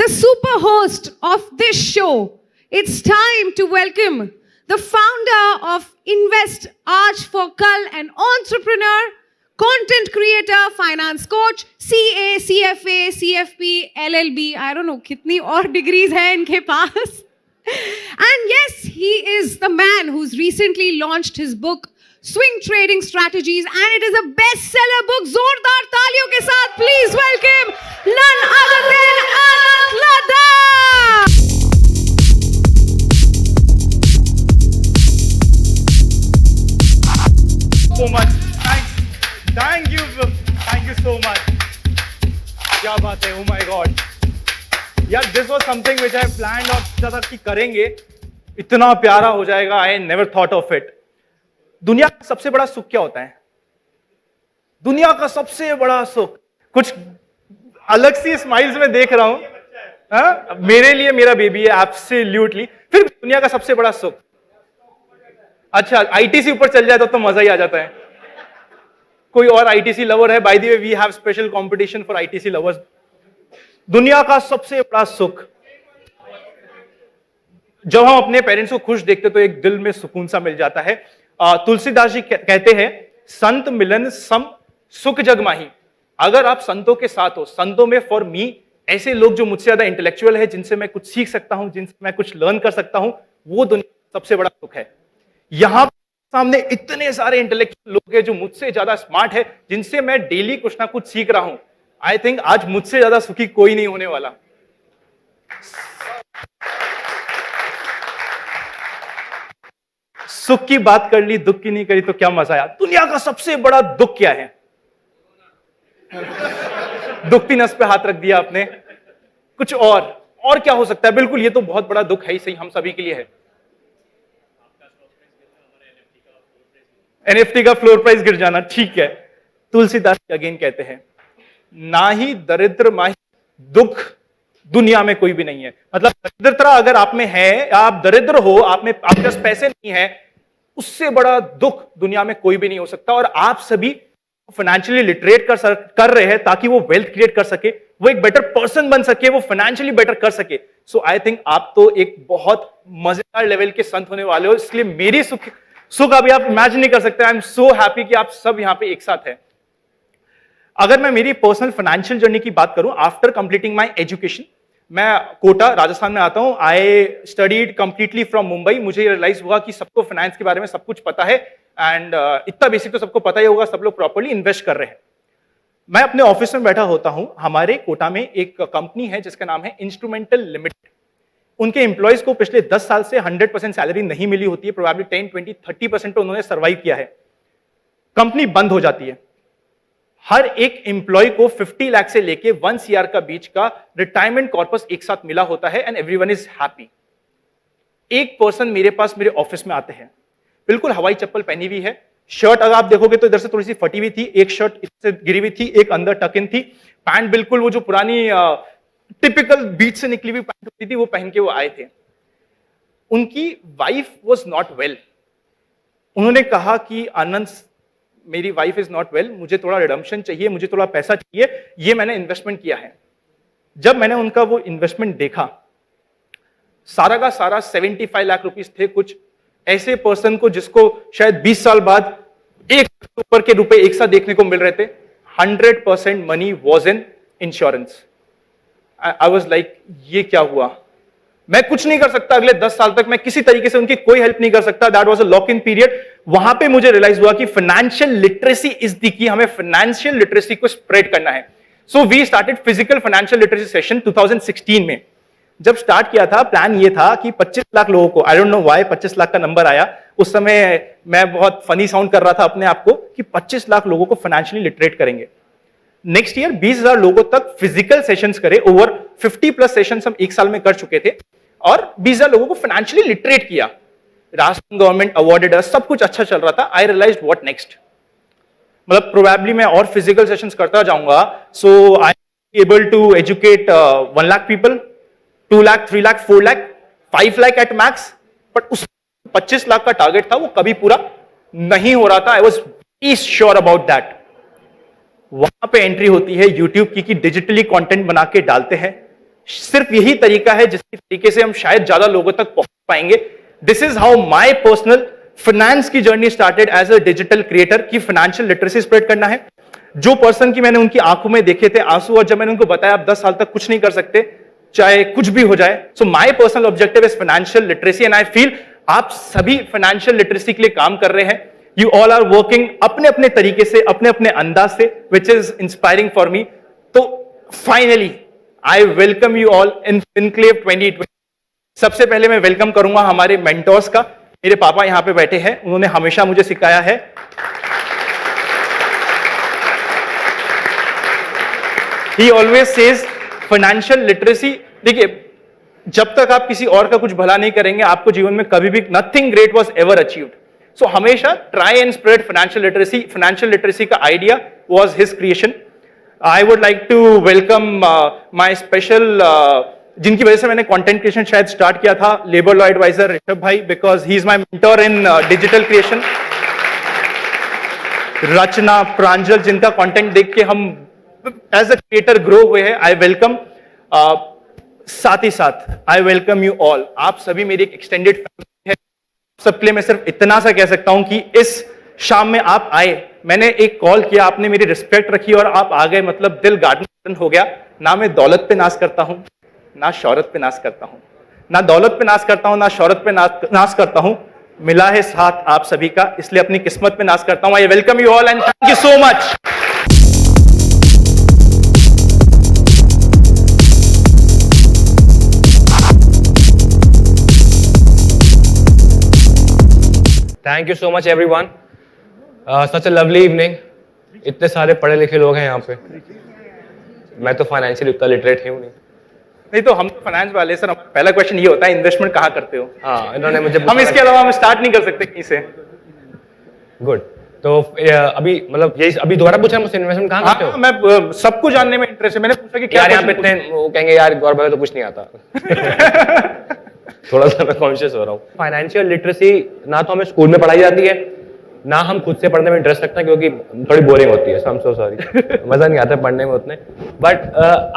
the super host of this show, it's time to welcome the founder of Invest Aaj for Kal, an entrepreneur, content creator, finance coach, CA, CFA, CFP, LLB, I don't know, kitni aur degrees hai inke paas. And yes, he is the man who's recently launched his book, Swing Trading Strategies, and it is a bestseller book. Zordar taaliyon ke saath, please welcome none other than Anant Ladha. So much. Thank you so much. क्या बात है, oh my god. यार, this was something which I planned और सोचा था कि करेंगे, इतना प्यारा हो जाएगा. I never thought of it. दुनिया का सबसे बड़ा सुख क्या होता है? दुनिया का सबसे बड़ा सुख, कुछ अलग सी स्माइल्स में देख रहा हूं. मेरे लिए मेरा बेबी है, एब्सोल्युटली. फिर दुनिया का सबसे बड़ा सुख, अच्छा आईटीसी ऊपर चल जाए तो मजा ही आ जाता है. कोई और आईटीसी लवर है? By the way, we have special competition for ITC lovers. दुनिया का सबसे बड़ा सुख, जब हम अपने पेरेंट्स को खुश देखते तो एक दिल में सुकून सा मिल जाता है. तुलसीदास जी कहते हैं, संत मिलन सम सुख जग माही. अगर आप संतों के साथ हो, संतों में फॉर मी ऐसे लोग जो मुझसे ज्यादा इंटेलेक्चुअल है, जिनसे मैं कुछ सीख सकता हूं, जिनसे मैं कुछ लर्न कर सकता हूं, वो दुनिया का सबसे बड़ा सुख है. यहां सामने इतने सारे इंटेलेक्चुअल लोग हैं जो मुझसे ज्यादा स्मार्ट है, जिनसे मैं डेली कुछ ना कुछ सीख रहा हूं. आई थिंक आज मुझसे ज्यादा सुखी कोई नहीं होने वाला. सुख की बात कर ली, दुख की नहीं करी तो क्या मजा आया. दुनिया का सबसे बड़ा दुख क्या है? दुखती नस पे हाथ रख दिया आपने. कुछ और क्या हो सकता है? बिल्कुल, ये तो बहुत बड़ा दुख है ही सही, हम सभी के लिए है. एनएफटी का फ्लोर प्राइस गिर जाना, ठीक है. तुलसीदास अगेन कहते हैं, ना ही दरिद्र माही दुख दुनिया में कोई भी नहीं है. मतलब दरिद्रता अगर आप में है, आप दरिद्र हो, आपके पास पैसे नहीं है, उससे बड़ा दुख दुनिया में कोई भी नहीं हो सकता. और आप सभी फाइनेंशियली लिटरेट कर रहे हैं ताकि वो वेल्थ क्रिएट कर सके, वो एक बेटर पर्सन बन सके, वो फाइनेंशियली बेटर कर सके. सो आई थिंक आप तो एक बहुत मजेदार लेवल के संत होने वाले हो. इसलिए मेरी सुख अभी आप इमेजिन नहीं कर सकते. आई एम सो हैप्पी कि आप सब यहां पे एक साथ हैं. अगर मैं मेरी पर्सनल फाइनेंशियल जर्नी की बात करूं, आफ्टर कंप्लीटिंग माय एजुकेशन, मैं कोटा राजस्थान में आता हूं. I studied completely from Mumbai. मुझे रियलाइज हुआ कि सबको फाइनेंस के बारे में सब कुछ पता है, एंड इतना बेसिक तो सबको पता ही होगा, सब लोग प्रॉपर्ली इन्वेस्ट कर रहे हैं. मैं अपने ऑफिस में बैठा होता हूं. हमारे कोटा में एक कंपनी है जिसका नाम है इंस्ट्रूमेंटल लिमिटेड. उनके एम्प्लॉयज को पिछले 10 साल से 100% सैलरी नहीं मिली होती है. प्रोबेबली 10, 20, 30% तो उन्होंने सर्वाइव किया है. कंपनी बंद हो जाती है. हर एक एम्प्लॉय को 50 लाख से लेके 1 CR का बीच का रिटायरमेंट कॉर्पस एक साथ मिला होता है, एंड एवरीवन इज हैप्पी. एक पर्सन मेरे पास मेरे ऑफिस में आते हैं, बिल्कुल हवाई चप्पल पहनी हुई है. शर्ट अगर आप देखोगे तो इधर से थोड़ी सी फटी हुई थी, एक शर्ट इससे गिरी हुई थी, एक अंदर टक इन थी. पैंट बिल्कुल वो जो पुरानी टिपिकल बीच से निकली हुई पैंट होती थी, वो पहन के वो आए थे. उनकी वाइफ वॉज नॉट वेल. उन्होंने कहा कि आनंद, मेरी वाइफ इज नॉट वेल, मुझे थोड़ा रिडम्पशन चाहिए, मुझे थोड़ा पैसा चाहिए, ये मैंने इन्वेस्टमेंट किया है. जब मैंने उनका वो इन्वेस्टमेंट देखा, सारा का सारा 75 लाख रुपीस थे. कुछ ऐसे पर्सन को जिसको शायद 20 साल बाद एक ऊपर के रुपए एक साथ देखने को मिल रहे थे. 100% money was in insurance. I was like, ये क्या हुआ? मैं कुछ नहीं कर सकता अगले 10 साल तक, मैं किसी तरीके से उनकी कोई हेल्प नहीं कर सकता. That was a lock in period. वहां पे मुझे रियलाइज हुआ कि financial literacy is the key. हमें फाइनेंशियल लिटरेसी को स्प्रेड करना है. So we started physical financial literacy session 2016 में. जब स्टार्ट किया था, प्लान ये था कि 25 लाख लोगों को, I don't know why 25 lakh का नंबर आया. उस समय मैं बहुत फनी साउंड कर रहा था अपने आप को कि 25 लाख लोगों को फाइनेंशियली लिटरेट करेंगे. नेक्स्ट ईयर 20,000 लोगों तक फिजिकल सेशंस करे. ओवर 50+ सेशंस हम एक साल में कर चुके थे, और 20,000 लोगों को फाइनेंशियली लिटरेट किया. राजस्थान गवर्नमेंट अवार्डेड अस, सब कुछ अच्छा चल रहा था. I realized what next. मतलब प्रोबेबली मैं और फिजिकल सेशंस करता जाऊंगा. So I am able to educate 1 lakh people, 2 lakh, 3 lakh, 4 lakh, 5 lakh at max. But उस 25 लाख का टारगेट था, वो कभी पूरा नहीं हो रहा था. I was very sure about that. वहां पे एंट्री होती है यूट्यूब की, कि डिजिटली कंटेंट बना के डालते हैं, सिर्फ यही तरीका है जिसके तरीके से हम शायद ज्यादा लोगों तक पहुंच पाएंगे। This is how my personal finance की journey started as a digital creator की फाइनेंशियल लिटरेसी स्प्रेड करना है। जो पर्सन की मैंने उनकी आंखों में देखे थे आंसू, और जब मैंने उनको बताया आप 10 साल तक कुछ नहीं कर सकते चाहे कुछ भी हो जाए। So my personal objective is financial literacy and I feel आप सभी फाइनेंशियल लिटरेसी के लिए काम कर रहे हैं। यू ऑल आर वर्किंग अपने अपने तरीके से, अपने अपने अंदाज से, which is inspiring for me. तो finally I welcome you all in Finclave 2020। सबसे पहले मैं वेलकम करूंगा हमारे मेंटोर्स का। मेरे पापा यहां पे बैठे हैं, उन्होंने हमेशा मुझे सिखाया है ही ऑलवेज सेज फाइनेंशियल लिटरेसी। देखिए, जब तक आप किसी और का कुछ भला नहीं करेंगे आपको जीवन में कभी भी nothing great was ever achieved. सो हमेशा try and spread financial literacy. Financial literacy का idea was his creation. I would like to welcome my special, जिनकी वजह से मैंने कंटेंट क्रिएशन शायद स्टार्ट किया था, लेबर लॉ एडवाइजर ऋषभ भाई, because he is my mentor in digital creation. Rachna, Pranjal, जिनका कंटेंट देख के हम एज अ क्रिएटर ग्रो हुए हैं, आई वेलकम। साथ ही साथ आई वेलकम यू ऑल। आप सभी मेरी एक एक्सटेंडेड फैमिली है। सबके लिए मैं सिर्फ इतना सा कह सकता हूं कि इस शाम में आप आए, मैंने एक कॉल किया, आपने मेरी रिस्पेक्ट रखी और आप आ गए, मतलब दिल गार्डन हो गया। ना मैं दौलत पे नाज करता हूं, ना शौहरत पे नाज करता हूं, ना दौलत पे नाज करता हूं, ना शौहरत पे नाज करता हूं। मिला है साथ आप सभी का, इसलिए अपनी किस्मत पे नाज करता हूं। आई welcome you all and thank you so much. Thank you so much everyone. Such a lovely evening. इतने सारे पढ़े लिखे लोग हैं यहाँ पे। मैं तो फाइनेंशियल उतना लिटरेट ही हूँ नहीं। तो हम फाइनेंस वाले सर, पहला क्वेश्चन ये होता है इन्वेस्टमेंट कहाँ करते हो? हाँ, इन्होंने मुझे हम इसके अलावा हम स्टार्ट नहीं कर सकते कहीं से। गुड। तो अभी मतलब यही अभी दोबारा पूछा मुझसे, इन्वेस्टमेंट कहाँ करते हो? मैं सबको जानने में इंटरेस्ट है। मैंने पूछा कि क्या यार यहाँ पे इतने वो कहेंगे यार गौरव भाई तो कुछ नहीं आता। थोड़ा सा मैं कॉन्शियस हो रहा हूँ। फाइनेंशियल लिटरेसी ना तो हमें स्कूल में पढ़ाई जाती है, ना हम खुद से पढ़ने में इंटरेस्ट रखते हैं, क्योंकि थोड़ी बोरिंग होती है। सो सॉरी, मजा नहीं आता पढ़ने में उतने। बट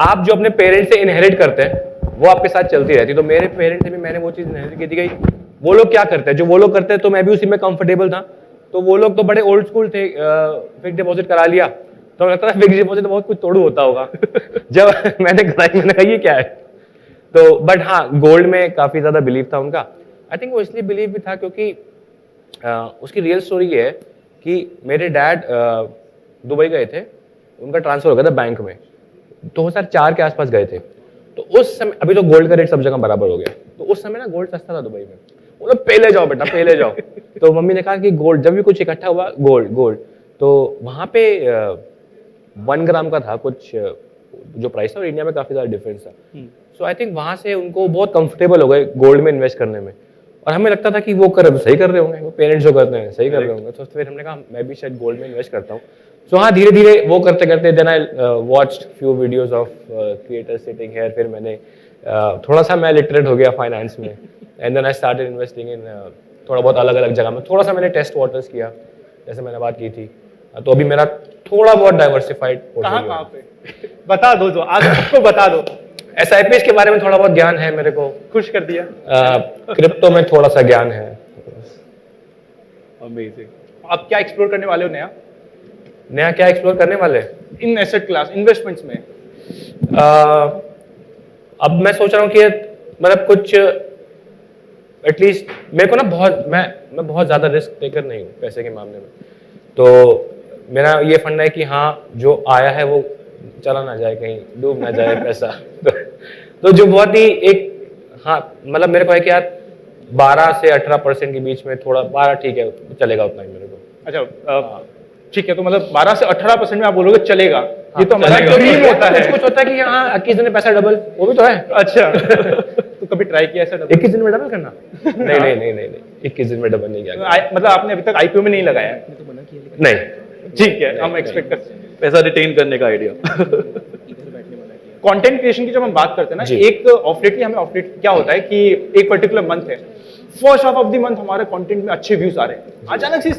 आप जो अपने पेरेंट्स से इनहेरिट करते हैं वो आपके साथ चलती रहती है। तो मेरे पेरेंट्स से भी मैंने वो चीज़ इनहेरिट की थी कि वो लोग क्या करते हैं, जो वो लोग करते हैं तो मैं भी उसी में कंफर्टेबल था। तो वो लोग तो बड़े ओल्ड स्कूल थे, फिक्स डिपॉजिट करा लिया, तो मुझे लगता था फिक्स डिपॉजिट तो बहुत कुछ तोड़ू होता होगा। जब मैंने कराई, मैंने कहा ये क्या है। तो बट हाँ, गोल्ड में काफ़ी ज़्यादा बिलीव था उनका। आई थिंक वो इसलिए बिलीव भी था क्योंकि उसकी रियल स्टोरी ये है कि मेरे डैड दुबई गए थे, उनका ट्रांसफ़र हो गया था बैंक में, 2004 के आसपास गए थे। तो उस समय, अभी तो गोल्ड का रेट सब जगह बराबर हो गया, तो उस समय ना गोल्ड सस्ता था दुबई में। बोलो पहले जाओ बेटा, पहले जाओ। तो मम्मी ने कहा कि गोल्ड, जब भी कुछ इकट्ठा हुआ गोल्ड। तो वहाँ पे 1 ग्राम का था कुछ जो प्राइस था, और इंडिया में काफ़ी ज़्यादा डिफरेंस था। सो आई थिंक वहाँ से उनको बहुत कंफर्टेबल हो गए गोल्ड में इन्वेस्ट करने में, और हमें लगता था कि वो सही कर रहे होंगे, वो पेरेंट्स जो करते हैं सही कर रहे होंगे। तो फिर हमने कहा मैं भी शायद गोल्ड में इन्वेस्ट करता हूँ। सो हाँ, धीरे धीरे वो करते करते then I watched few videos of creators sitting here. फिर मैंने थोड़ा सा मैं लिटरेट हो गया फाइनेंस में, and then I started investing in थोड़ा बहुत अलग अलग जगह में। थोड़ा सा मैंने टेस्ट वाटर्स किया, जैसे मैंने बात की थी। तो अभी मेरा थोड़ा बहुत डाइवर्सिफाइड कहाँ पे बता दो, जो आज आपको बता दो। SIPs के बारे में थोड़ा बहुत ज्ञान है मेरे को, खुश कर दिया। क्रिप्टो में थोड़ा सा ज्ञान है। अमेजिंग। आप क्या एक्सप्लोर करने वाले हो नया क्या एक्सप्लोर करने वाले इन एसेट क्लास इन्वेस्टमेंट्स में? अब मैं सोच रहा हूँ कि मतलब कुछ एटलीस्ट मेरे को ना मैं बहुत ज़्यादा रिस्क टेकर नहीं हूँ पैसे के मामले में। तो मेरा ये फंड है कि हाँ, जो आया है वो चला ना जाए, कहीं डूब ना जाए पैसा। तो जो बहुत ही एक हाँ, मतलब मेरे को है कि यार 12 से 18% के बीच में, थोड़ा 12 ठीक है, चलेगा उतना ही मेरे को। अच्छा, ठीक है। तो मतलब 12 से 18% में आप बोलोगे चलेगा। हाँ, ये तो हमारा ड्रीम होता है। कुछ होता है कि हाँ 21 दिन में पैसा डबल, वो भी तो है। अच्छा। तो कभी ट्राई किया ऐसा डबल? 21 दिन में डबल करना? नहीं, 21 दिन में डबल नहीं किया। मतलब आपने अभी तक IPO में नहीं लगाया है? नहीं। ठीक है, हम एक्सपेक्ट करते हैं पैसा रिटेन करने का आइडिया। कंटेंट क्रिएशन की जब हम बात करते हैं ना, एक ऑफ लेट क्या होता है कि एक पर्टिकुलर मंथ है, first half of the month हमारे कंटेंट में अच्छे व्यूज आ रहे हैं। अचानक से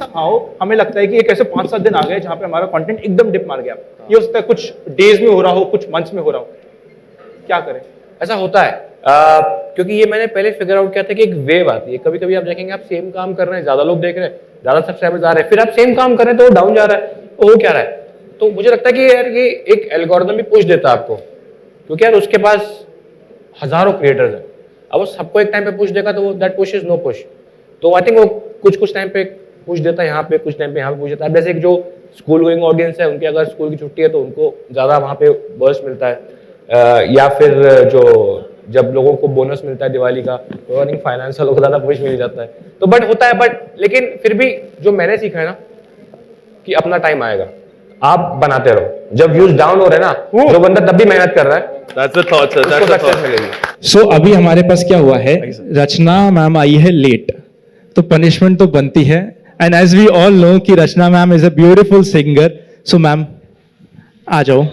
हमें लगता है कि एक ऐसे 5-7 दिन आ गए जहां पे हमारा कंटेंट एकदम डिप मार गया। ये हो सकता है कुछ डेज में हो रहा हो, कुछ मंथ्स में हो रहा हो। क्या करें? ऐसा होता है क्योंकि ये मैंने पहले फिगर आउट किया था कि एक वेव आती है। कभी कभी आप देखेंगे आप सेम काम कर रहे हैं, ज्यादा लोग देख रहे हैं, ज्यादा सब्सक्राइबर्स आ रहे हैं, फिर आप सेम काम कर रहे हैं तो वो डाउन जा रहा है, तो हो क्या रहा है। तो मुझे लगता है कि यार ये एक एल्गोरिथम भी पुश देता है आपको, क्योंकि यार उसके पास हजारों क्रिएटर्स हैं, अब वो सबको एक टाइम पे पुश देगा तो वो that push is no push. तो आई थिंक वो कुछ टाइम पे पुश देता है यहाँ पे, कुछ टाइम पे यहाँ पे पुश देता है। जैसे जो स्कूल गोइंग ऑडियंस है उनकी अगर स्कूल की छुट्टी है तो उनको ज्यादा वहाँ पे बर्स्ट मिलता है, या फिर जो जब लोगों को बोनस मिलता है दिवाली का तो आई थिंक फाइनेंस वालों को ज्यादा पुश मिल जाता है। तो बट होता है, बट लेकिन फिर भी जो मैंने सीखा है ना कि अपना टाइम आएगा, आप बनाते रहो। जब व्यूज डाउन हो रहे हैं ना, जो बंदा तब भी मेहनत कर रहा है, That's the thought, sir. उसको That's the सक्सेस thought. मिलेगी। सो अभी हमारे पास क्या हुआ है, रचना मैम आई है लेट, तो पनिशमेंट तो बनती है। And as we all know कि Rachna ma'am is a beautiful singer, so ma'am आ जाओ,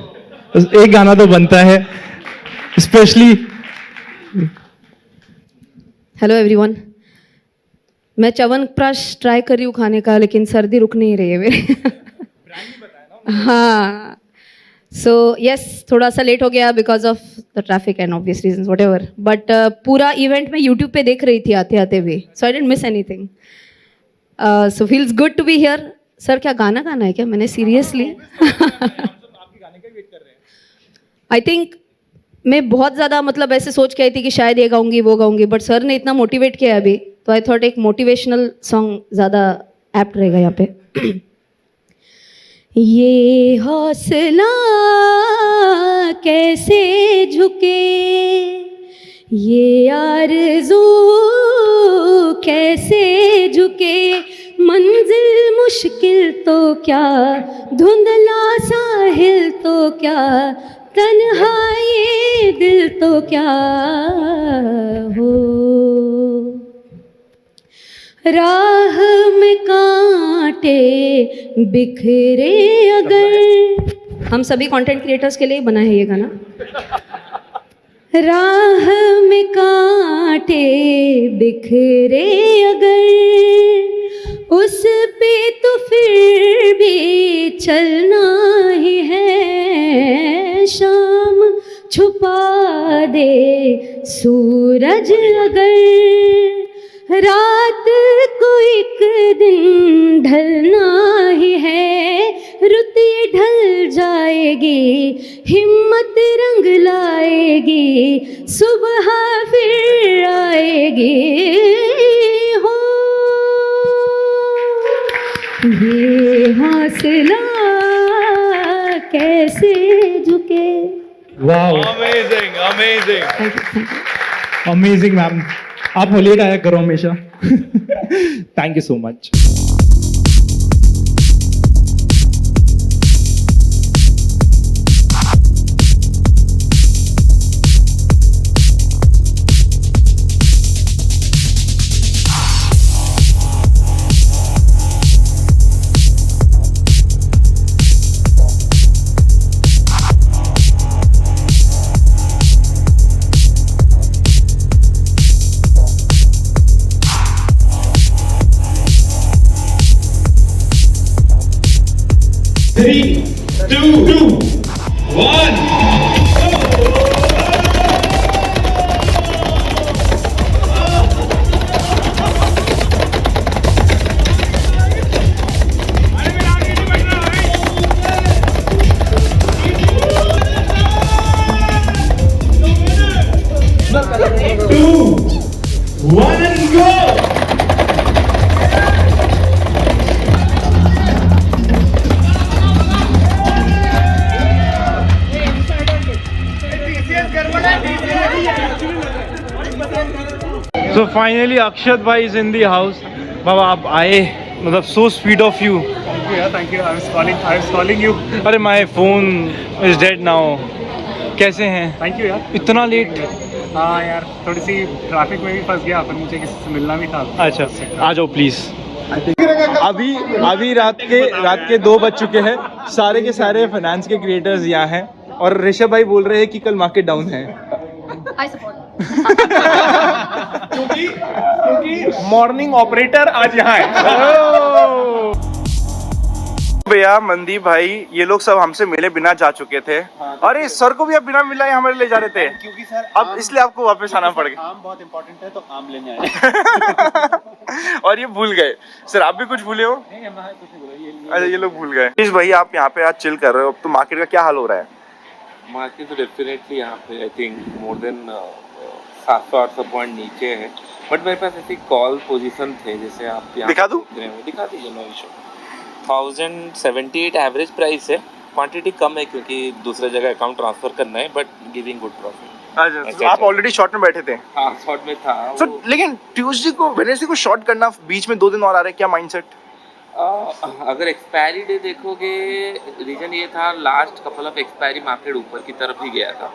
एक गाना तो बनता है स्पेशली। हेलो एवरीवन, मैं च्यवनप्राश ट्राई कर रही हूँ खाने का, लेकिन सर्दी रुक नहीं रही है मेरे। हाँ, सो यस, थोड़ा सा लेट हो गया because of the traffic and obvious reasons whatever, but पूरा इवेंट मैं यूट्यूब पे देख रही थी आते आते भी, so I didn't miss anything. So feels good to be here. Sir क्या गाना गाना है क्या? मैंने सीरियसली आई थिंक मैं बहुत ज़्यादा मतलब ऐसे सोच के आई थी कि शायद ये गाऊंगी वो गाऊंगी, बट सर ने इतना मोटिवेट किया अभी, तो आई थॉट एक मोटिवेशनल सॉन्ग ज़्यादा एप्ट रहेगा यहाँ पे। ये हौसला कैसे झुके, ये आरज़ू कैसे झुके, मंजिल मुश्किल तो क्या, धुंधला साहिल तो क्या, तन्हाई दिल तो क्या हो, राह में कांटे बिखरे अगर, हम सभी कंटेंट क्रिएटर्स के लिए बना है ये गाना। राह में कांटे बिखरे अगर, उस पे तो फिर भी चलना ही है, शाम छुपा दे सूरज अगर, रात को एक दिन ढलना ही है, रुत ये ढल जाएगी, हिम्मत रंग लाएगी, सुबह फिर आएगी हो, ये हौसला कैसे झुके। Wow, Amazing, amazing. Amazing ma'am, आप लेट आया करो हमेशा। Thank you so much. Three, two, one. Two, one, and go. So finally Akshat bhai is in the house. बाबा आप आए, मतलब so sweet of you. Thank you. I was calling you. अरे my phone is dead now. कैसे हैं? Thank you यार. इतना late? हाँ यार, थोड़ी सी ट्रैफिक में भी फंस गया, फिर मुझे किसी से मिलना भी था। अच्छा, आ जाओ प्लीज। अभी रात के 2 बज चुके हैं, सारे के सारे फाइनेंस के क्रिएटर्स यहाँ हैं और ऋषभ भाई बोल रहे हैं कि कल मार्केट डाउन है। I support. क्योंकि मॉर्निंग ऑपरेटर आज यहाँ है। भैया, मनदीप भाई, ये लोग सब हमसे मिले बिना जा चुके थे। अरे सर को भी अब बिना मिला हमारे ले जा रहे थे, क्योंकि सर अब इसलिए आपको वापस आना पड़ गया। आम बहुत इंपॉर्टेंट है तो आम लेने आए। और ये भूल गए। सर आप भी कुछ भूले हो? अच्छा, ये लोग भूल गए। इस भाई आप यहाँ पे आज चिल कर रहे हो, अब तो मार्केट का क्या हाल हो रहा है? मार्केट तो डेफिनेटली यहाँ पे I think more than 700-800 point नीचे है, बट मेरे पास ऐसी कॉल पोजीशन थे जैसे आप यहाँ दिखा दूं? दिखा दीजिए, नो इशू। 1078 एवरेज प्राइस है, क्वांटिटी कम है क्योंकि दूसरे जगह अकाउंट ट्रांसफर करना है, बट गिविंग गुड प्रॉफिट। अच्छा, तो आप ऑलरेडी शॉर्ट में बैठे थे? हाँ, शॉर्ट में था। सर लेकिन ट्यूसडे को, वेडनेसडे को शॉर्ट करना, बीच में 2 दिन और आ रहे हैं, क्या माइंडसेट? अगर एक्सपायरी डे देखोगे, रीजन ये था last couple of expiry market ऊपर की तरफ ही गया था,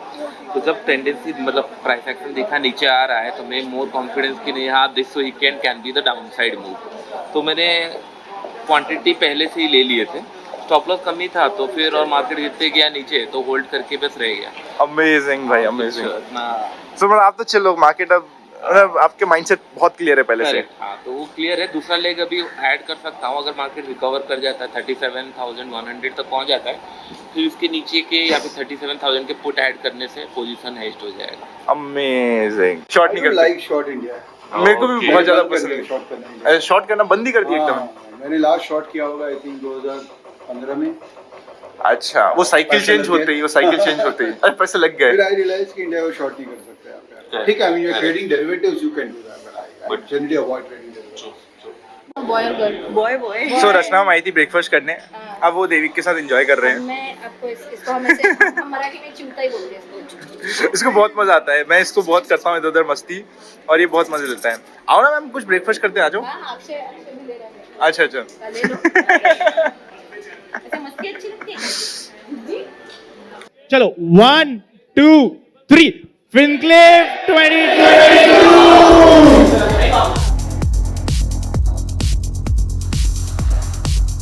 तो जब टेंडेंसी मतलब प्राइस एक्शन देखा नीचे आ रहा है तो मैं मोर कॉन्फिडेंस कि नहीं, हाँ this weekend can be the down side move, तो मैंने क्वांटिटी पहले से ही ले लिए थे। स्टॉप लॉस कमी था तो फिर, और मार्केट गिरते गया नीचे तो होल्ड करके बस रह गया। अमेजिंग भाई, अमेजिंग। इतना सो मतलब आप तो चलो, मार्केट अब मतलब आपके माइंडसेट बहुत क्लियर है पहले से। हाँ, तो वो क्लियर है। दूसरा लेग अभी ऐड कर सकता हूँ, अगर मार्केट रिकवर कर जाता है 37,100 तक पहुँच जाता है, फिर उसके नीचे के या फिर 37,000 के पुट ऐड करने से पोजीशन हेज्ड हो जाएगा। अमेजिंग। शॉर्ट नहीं करते? लाइक शॉर्ट इंडिया, मेरे को भी बहुत ज्यादा पसंद है। शॉर्ट करना। शॉर्ट करना बंद ही कर दिया एकदम? मैंने लास्ट शॉर्ट किया होगा आई थिंक 2015 में। अच्छा, वो साइकिल चेंज होते ही, वो साइकिल चेंज होते ही अरे पैसे लग फिर गए। आई रियलाइज कि इंडिया को शॉर्ट नहीं कर सकते आप यार। ठीक है, I mean you are trading derivatives, you can do that, but generally avoid trading derivatives. Boy और girl, boy boy. So Rachna हम आई थी ब्रेकफास्ट करने, अब वो देविक के साथ एंजॉय कर रहे हैं। मैं आपको इसको हम ऐसे हम मराठी में चिंता ही बोलते हैं इसको। इसको बहुत मजा आता है, मैं इसको बहुत करता हूँ इधर उधर मस्ती, और ये बहुत मजे लेता है। आओ ना मैम, कुछ ब्रेकफास्ट करते आ जाओ। हाँ, अक्षय भी ले रहा है। अच्छा अच्छा, ले लो। ऐसे मस्ती अच्छी लगती है जी। चलो 1 2 3 फिनक्लेव 2022